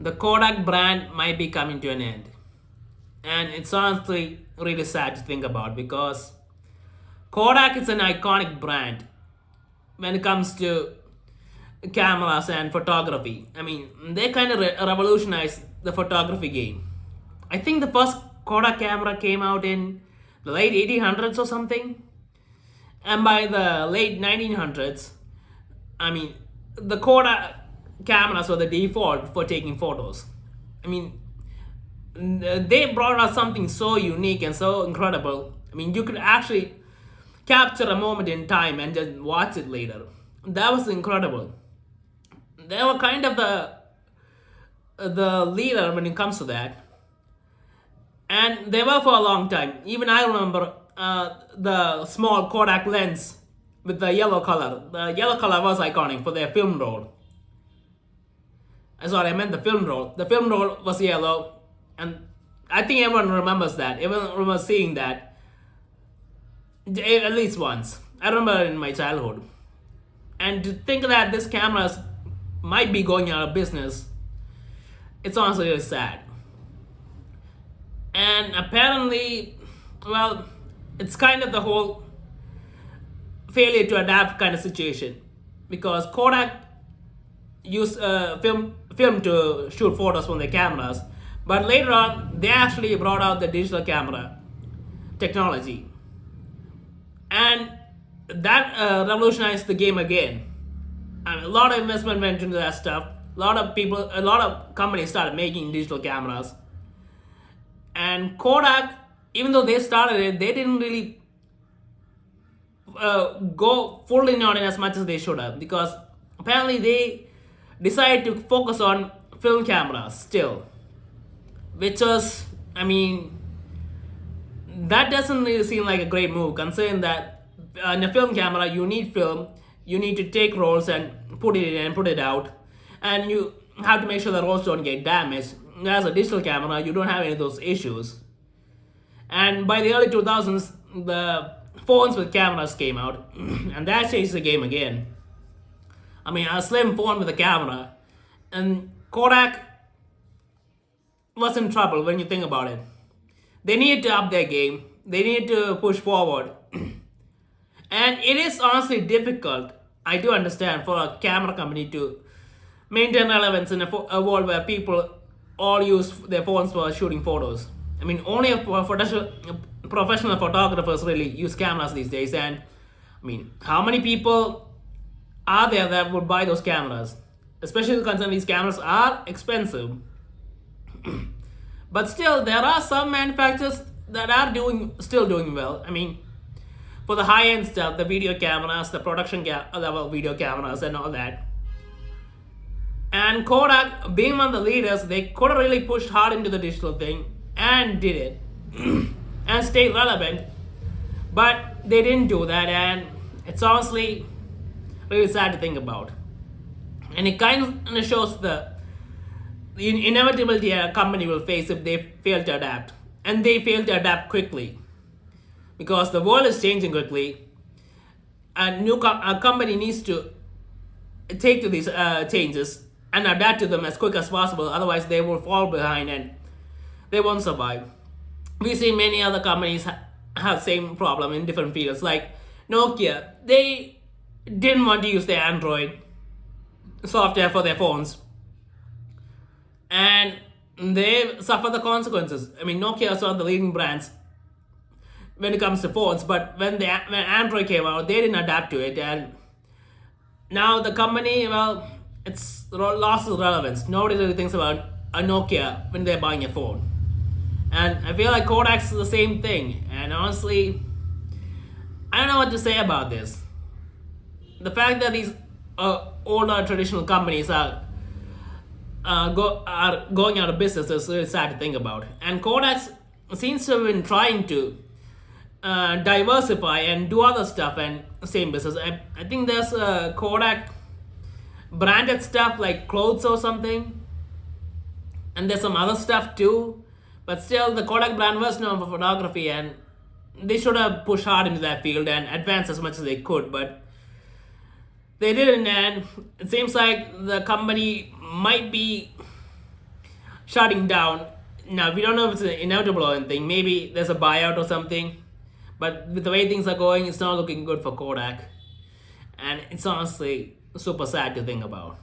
the Kodak brand might be coming to an end. And it's honestly really sad to think about because Kodak is an iconic brand when it comes to cameras and photography. I mean, they kind of revolutionized the photography game. I think the first Kodak camera came out in the late 1800s or something. And by the late 1900s, I mean, the Kodak cameras were the default for taking photos. I mean, they brought us something so unique and so incredible. I mean, you could actually capture a moment in time and just watch it later. That was incredible. They were kind of the leader when it comes to that, and they were for a long time. Even I remember the small Kodak lens with the yellow color. The yellow color was iconic for their film roll. Sorry, I meant the film roll. The film roll was yellow, and I think everyone remembers that. Everyone remembers seeing that at least once. I remember it in my childhood. And to think that this cameras might be going out of business, it's honestly really sad. And apparently, well, it's kind of the whole failure to adapt kind of situation because Kodak used film to shoot photos from their cameras, but later on they actually brought out the digital camera technology, and that revolutionized the game again. I mean, a lot of investment went into that stuff. A lot of companies started making digital cameras, and Kodak, even though they started it, they didn't really go full in on it as much as they should have because apparently they decided to focus on film cameras still, which was, I mean, that doesn't really seem like a great move considering that in a film camera you need film, you need to take rolls and put it in and put it out, and you have to make sure the rolls don't get damaged. As a digital camera, you don't have any of those issues. And by the early 2000s, the phones with cameras came out, and that changed the game again. I mean, a slim phone with a camera, and Kodak was in trouble when you think about it. They needed to up their game, they needed to push forward. And it is honestly difficult, I do understand, for a camera company to maintain relevance in a world where people all use their phones for shooting photos. I mean, only professional photographers really use cameras these days, and I mean, how many people are there that would buy those cameras? Especially considering these cameras are expensive. But still, there are some manufacturers that are still doing well. I mean, for the high-end stuff, the video cameras, the production level video cameras and all that. And Kodak, being one of the leaders, they could have really pushed hard into the digital thing and did it and stayed relevant. But they didn't do that, and it's honestly really sad to think about. And it kind of shows the inevitability a company will face if they fail to adapt. And they fail to adapt quickly because the world is changing quickly. A company needs to take to these changes and adapt to them as quick as possible. Otherwise, they will fall behind and they won't survive. We see many other companies have same problem in different fields. Like Nokia, they didn't want to use their Android software for their phones, and they suffer the consequences. I mean, Nokia is one of the leading brands when it comes to phones, but when Android came out, they didn't adapt to it, and now the company, well, it's lost its relevance. Nobody really thinks about a Nokia when they're buying a phone. And I feel like Kodak's the same thing. And honestly, I don't know what to say about this. The fact that these older traditional companies are going out of business is really sad to think about. And Kodak seems to have been trying to diversify and do other stuff and same business. I think there's Kodak branded stuff like clothes or something, and there's some other stuff too. But still, the Kodak brand was known for photography, and they should have pushed hard into that field and advanced as much as they could. But they didn't, and it seems like the company might be shutting down. Now we don't know if it's inevitable or anything. Maybe there's a buyout or something. But with the way things are going, it's not looking good for Kodak. And it's honestly super sad to think about.